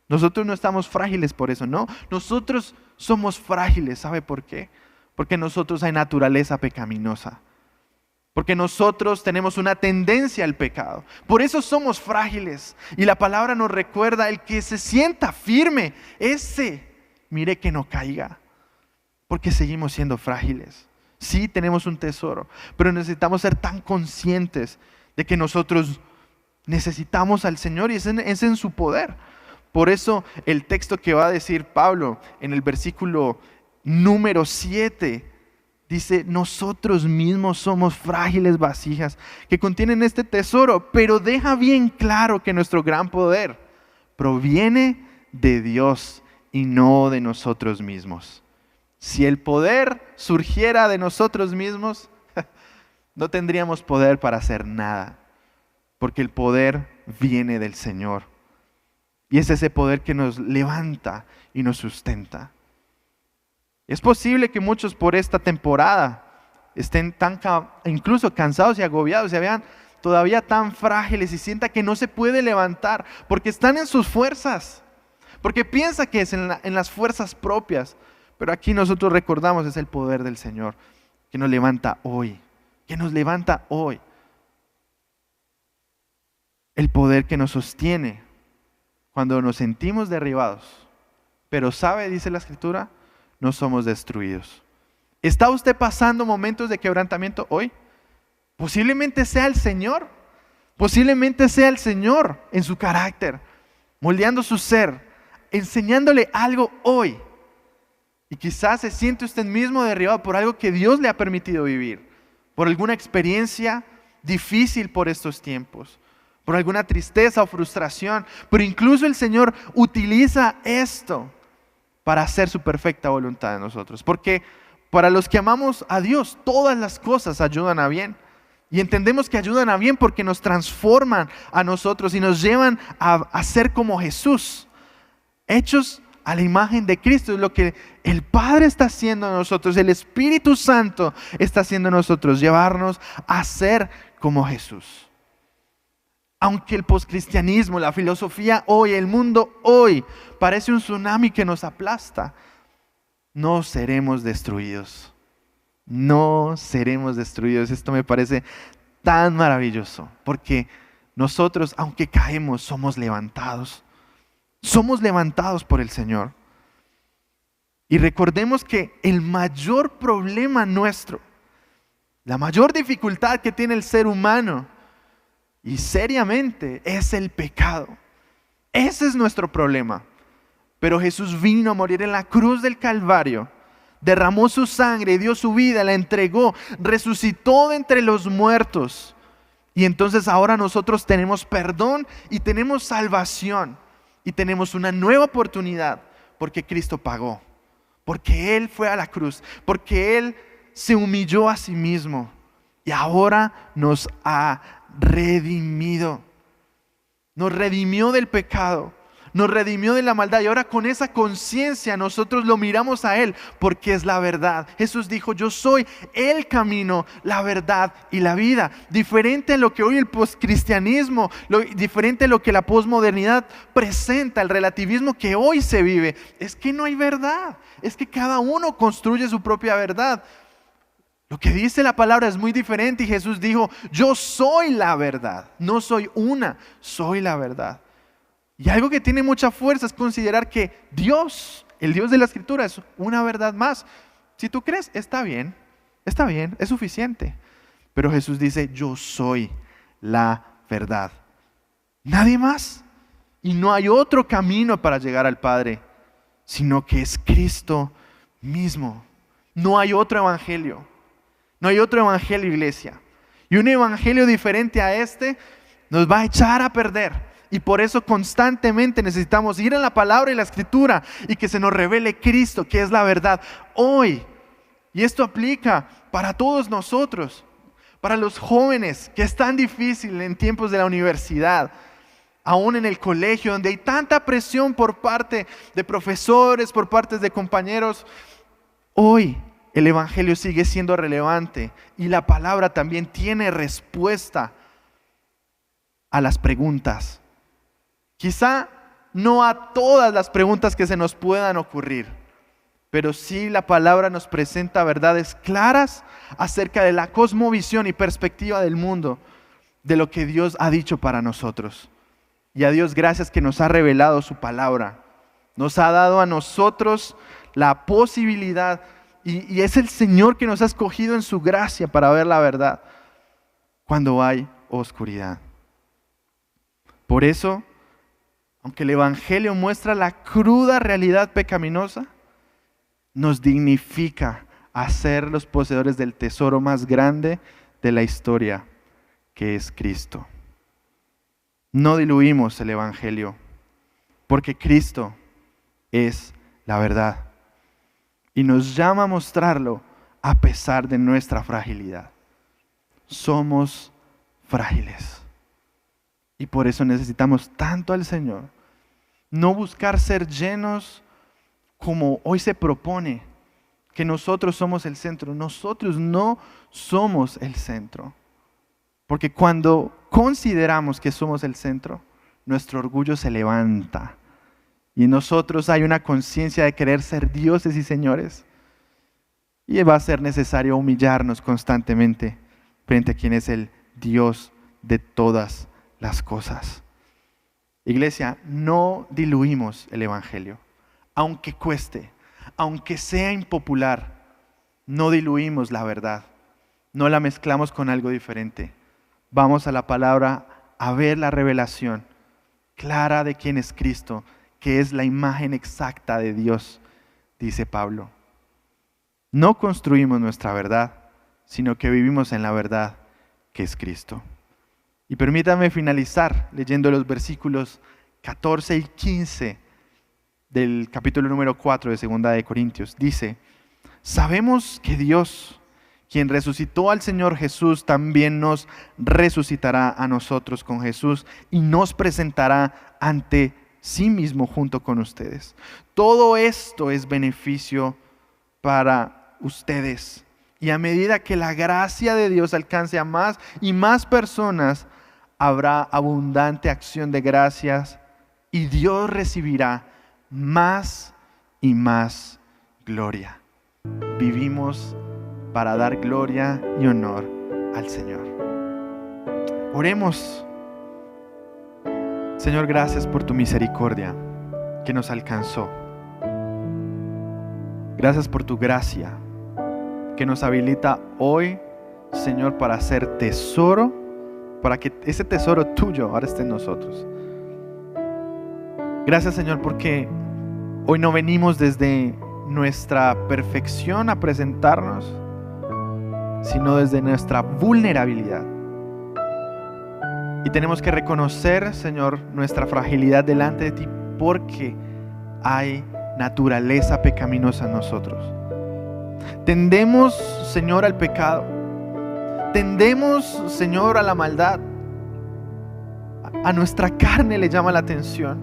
Nosotros no estamos frágiles por eso, no. Nosotros somos frágiles, ¿sabe por qué? Porque nosotros hay naturaleza pecaminosa. Porque nosotros tenemos una tendencia al pecado. Por eso somos frágiles. Y la palabra nos recuerda, el que se sienta firme, mire que no caiga. Porque seguimos siendo frágiles. Sí, tenemos un tesoro, pero necesitamos ser tan conscientes de que nosotros necesitamos al Señor y es en su poder. Por eso el texto que va a decir Pablo en el versículo número 7 dice: nosotros mismos somos frágiles vasijas que contienen este tesoro, pero deja bien claro que nuestro gran poder proviene de Dios y no de nosotros mismos. Si el poder surgiera de nosotros mismos, no tendríamos poder para hacer nada, porque el poder viene del Señor. Y es ese poder que nos levanta y nos sustenta. Es posible que muchos por esta temporada estén incluso cansados y agobiados, se vean todavía tan frágiles y sientan que no se puede levantar porque están en sus fuerzas, porque piensa que es en las fuerzas propias. Pero aquí nosotros recordamos es el poder del Señor que nos levanta hoy, El poder que nos sostiene cuando nos sentimos derribados. Pero sabe, dice la Escritura, no somos destruidos. ¿Está usted pasando momentos de quebrantamiento hoy? Posiblemente sea el Señor. Posiblemente sea el Señor en su carácter, moldeando su ser, enseñándole algo hoy. Y quizás se siente usted mismo derribado por algo que Dios le ha permitido vivir, por alguna experiencia difícil por estos tiempos, por alguna tristeza o frustración. Pero incluso el Señor utiliza esto para hacer su perfecta voluntad en nosotros. Porque para los que amamos a Dios, todas las cosas ayudan a bien. Y entendemos que ayudan a bien porque nos transforman a nosotros y nos llevan a ser como Jesús, hechos a la imagen de Cristo. Es lo que el Padre está haciendo en nosotros, el Espíritu Santo está haciendo en nosotros, llevarnos a ser como Jesús. Aunque el poscristianismo, la filosofía hoy, el mundo hoy parece un tsunami que nos aplasta, no seremos destruidos. No seremos destruidos. Esto me parece tan maravilloso, porque nosotros, aunque caemos, somos levantados. Somos levantados por el Señor. Y recordemos que el mayor problema nuestro, la mayor dificultad que tiene el ser humano, y seriamente, es el pecado. Ese es nuestro problema. Pero Jesús vino a morir en la cruz del Calvario, derramó su sangre, dio su vida, la entregó, resucitó de entre los muertos. Y entonces ahora nosotros tenemos perdón y tenemos salvación. Y tenemos una nueva oportunidad porque Cristo pagó. porque Él fue a la cruz, porque Él se humilló a sí mismo y ahora nos ha redimido. Nos redimió del pecado, nos redimió de la maldad y ahora con esa conciencia nosotros lo miramos a Él porque es la verdad. Jesús dijo: yo soy el camino, la verdad y la vida. Diferente a lo que hoy el poscristianismo, diferente a lo que la posmodernidad presenta, el relativismo que hoy se vive, es que no hay verdad, es que cada uno construye su propia verdad. Lo que dice la palabra es muy diferente y Jesús dijo: yo soy la verdad, no soy una, soy la verdad. Y algo que tiene mucha fuerza es considerar que Dios, el Dios de la Escritura, es una verdad más. Si tú crees, está bien, es suficiente. Pero Jesús dice: yo soy la verdad. Nadie más. Y no hay otro camino para llegar al Padre, sino que es Cristo mismo. No hay otro evangelio. No hay otro evangelio, iglesia. Y un evangelio diferente a este nos va a echar a perder. Y por eso constantemente necesitamos ir a la palabra y la escritura y que se nos revele Cristo, que es la verdad, hoy. Y esto aplica para todos nosotros, para los jóvenes, que es tan difícil en tiempos de la universidad, aún en el colegio, donde hay tanta presión por parte de profesores, por parte de compañeros. Hoy el evangelio sigue siendo relevante y la palabra también tiene respuesta a las preguntas. Quizá no a todas las preguntas que se nos puedan ocurrir, pero sí la palabra nos presenta verdades claras acerca de la cosmovisión y perspectiva del mundo, de lo que Dios ha dicho para nosotros. Y a Dios gracias que nos ha revelado su palabra, nos ha dado a nosotros la posibilidad, y es el Señor que nos ha escogido en su gracia para ver la verdad cuando hay oscuridad. Por eso, aunque el evangelio muestra la cruda realidad pecaminosa, nos dignifica a ser los poseedores del tesoro más grande de la historia, que es Cristo. No diluimos el evangelio, porque Cristo es la verdad y nos llama a mostrarlo a pesar de nuestra fragilidad. Somos frágiles y por eso necesitamos tanto al Señor. No buscar ser llenos como hoy se propone, que nosotros somos el centro. Nosotros no somos el centro. Porque cuando consideramos que somos el centro, nuestro orgullo se levanta. Y en nosotros hay una conciencia de querer ser dioses y señores. Y va a ser necesario humillarnos constantemente frente a quien es el Dios de todas las cosas. Iglesia, no diluimos el evangelio. Aunque cueste, aunque sea impopular, no diluimos la verdad. No la mezclamos con algo diferente. Vamos a la palabra a ver la revelación clara de quién es Cristo, que es la imagen exacta de Dios, dice Pablo. No construimos nuestra verdad, sino que vivimos en la verdad que es Cristo. Y permítame finalizar leyendo los versículos 14 y 15 del capítulo número 4 de 2 de Corintios. Dice: sabemos que Dios, quien resucitó al Señor Jesús, también nos resucitará a nosotros con Jesús y nos presentará ante sí mismo junto con ustedes. Todo esto es beneficio para ustedes. Y a medida que la gracia de Dios alcance a más y más personas, habrá abundante acción de gracias y Dios recibirá más y más gloria. Vivimos para dar gloria y honor al Señor. Oremos. Señor, gracias por tu misericordia que nos alcanzó. Gracias por tu gracia que nos habilita hoy, Señor, para hacer tesoro, para que ese tesoro tuyo ahora esté en nosotros. Gracias, Señor, porque hoy no venimos desde nuestra perfección a presentarnos, sino desde nuestra vulnerabilidad. Y tenemos que reconocer, Señor, nuestra fragilidad delante de ti, porque hay naturaleza pecaminosa en nosotros. Tendemos, Señor, al pecado. Tendemos, Señor, a la maldad. A nuestra carne le llama la atención.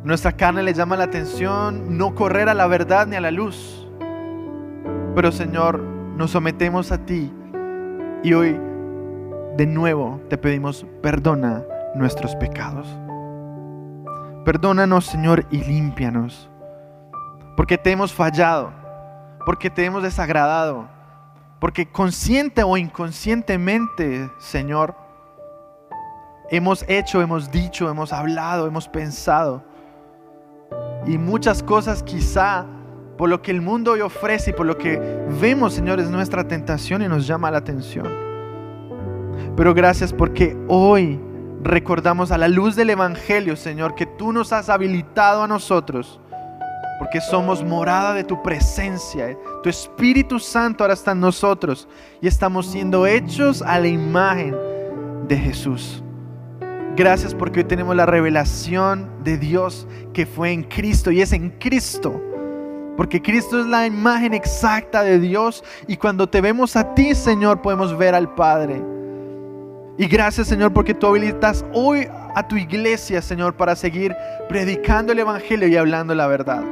Nuestra carne le llama la atención no correr a la verdad ni a la luz. Pero, Señor, nos sometemos a ti y hoy de nuevo te pedimos, perdona nuestros pecados. Perdónanos, Señor, y límpianos, porque te hemos fallado, porque te hemos desagradado, porque consciente o inconscientemente, Señor, hemos hecho, hemos dicho, hemos hablado, hemos pensado, y muchas cosas quizá por lo que el mundo hoy ofrece y por lo que vemos, Señor, es nuestra tentación y nos llama la atención. Pero gracias porque hoy recordamos a la luz del Evangelio, Señor, que tú nos has habilitado a nosotros, porque somos morada de tu presencia. Tu Espíritu Santo ahora está en nosotros y estamos siendo hechos a la imagen de Jesús. Gracias porque hoy tenemos la revelación de Dios que fue en Cristo y es en Cristo. Porque Cristo es la imagen exacta de Dios y cuando te vemos a ti, Señor, podemos ver al Padre. Y gracias, Señor, porque tú habilitas hoy a tu iglesia, Señor, para seguir predicando el Evangelio y hablando la verdad.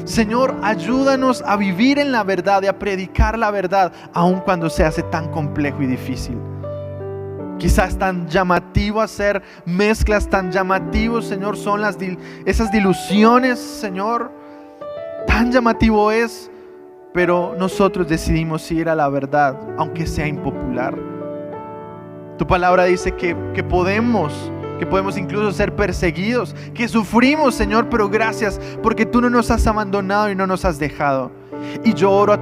Señor, ayúdanos a vivir en la verdad y a predicar la verdad, aun cuando se hace tan complejo y difícil. Quizás tan llamativo hacer mezclas, tan llamativos, Señor, son esas diluciones, Señor. Tan llamativo es, pero nosotros decidimos ir a la verdad, aunque sea impopular. Tu palabra dice que podemos incluso ser perseguidos, que sufrimos, Señor, pero gracias porque tú no nos has abandonado y no nos has dejado. Y yo oro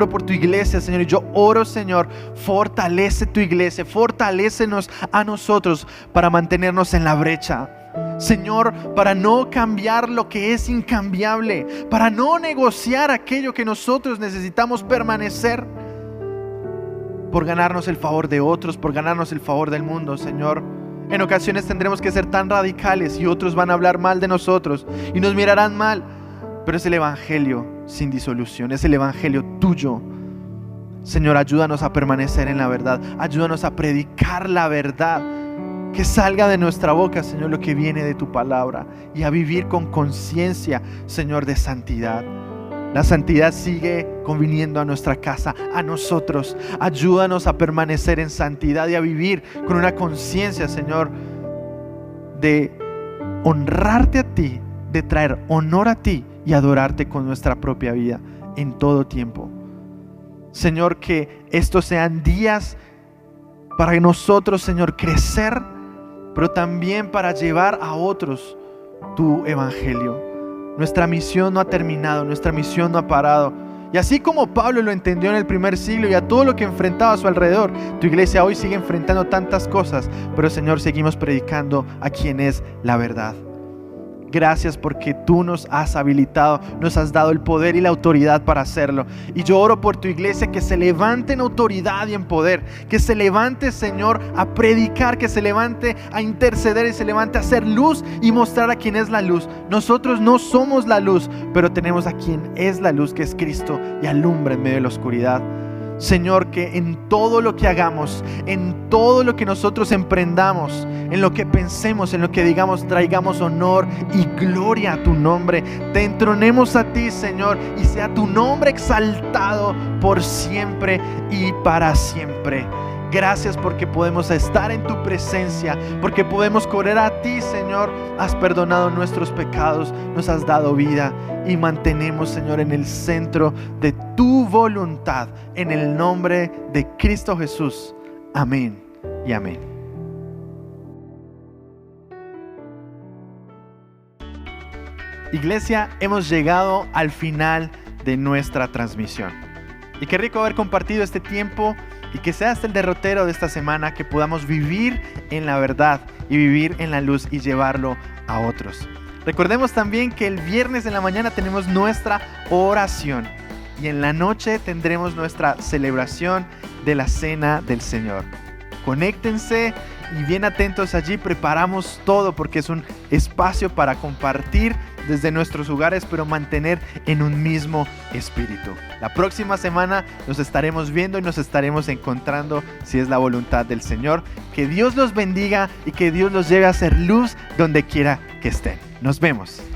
por tu iglesia, Señor, y yo oro, Señor, fortalece tu iglesia, fortalécenos a nosotros para mantenernos en la brecha. Señor, para no cambiar lo que es incambiable, para no negociar aquello que nosotros necesitamos permanecer, por ganarnos el favor de otros, por ganarnos el favor del mundo, Señor. En ocasiones tendremos que ser tan radicales y otros van a hablar mal de nosotros y nos mirarán mal, pero es el Evangelio sin disolución, es el Evangelio tuyo. Señor, ayúdanos a permanecer en la verdad, ayúdanos a predicar la verdad, que salga de nuestra boca, Señor, lo que viene de tu palabra y a vivir con conciencia, Señor, de santidad. La santidad sigue conviniendo a nuestra casa, a nosotros. Ayúdanos a permanecer en santidad y a vivir con una conciencia, Señor, de honrarte a ti, de traer honor a ti y adorarte con nuestra propia vida en todo tiempo. Señor, que estos sean días para nosotros, Señor, crecer, pero también para llevar a otros tu evangelio. Nuestra misión no ha terminado, nuestra misión no ha parado. Y así como Pablo lo entendió en el primer siglo y a todo lo que enfrentaba a su alrededor, tu iglesia hoy sigue enfrentando tantas cosas, pero Señor, seguimos predicando a quien es la verdad. Gracias porque tú nos has habilitado, nos has dado el poder y la autoridad para hacerlo. Y yo oro por tu iglesia que se levante en autoridad y en poder, que se levante, Señor, a predicar, que se levante a interceder y se levante a hacer luz y mostrar a quien es la luz. Nosotros no somos la luz, pero tenemos a quien es la luz, que es Cristo, y alumbra en medio de la oscuridad. Señor, que en todo lo que hagamos, en todo lo que nosotros emprendamos, en lo que pensemos, en lo que digamos, traigamos honor y gloria a tu nombre. Te entronemos a ti, Señor, y sea tu nombre exaltado por siempre y para siempre. Gracias porque podemos estar en tu presencia, porque podemos correr a ti, Señor. Has perdonado nuestros pecados, nos has dado vida y mantenemos, Señor, en el centro de tu voluntad, en el nombre de Cristo Jesús. Amén y amén. Iglesia, hemos llegado al final de nuestra transmisión. Y qué rico haber compartido este tiempo y que sea hasta el derrotero de esta semana, que podamos vivir en la verdad y vivir en la luz y llevarlo a otros. Recordemos también que el viernes en la mañana tenemos nuestra oración y en la noche tendremos nuestra celebración de la Cena del Señor. Conéctense y bien atentos allí, preparamos todo porque es un espacio para compartir desde nuestros hogares, pero mantener en un mismo espíritu. La próxima semana nos estaremos viendo y nos estaremos encontrando si es la voluntad del Señor. Que Dios los bendiga y que Dios los lleve a ser luz donde quiera que estén. Nos vemos.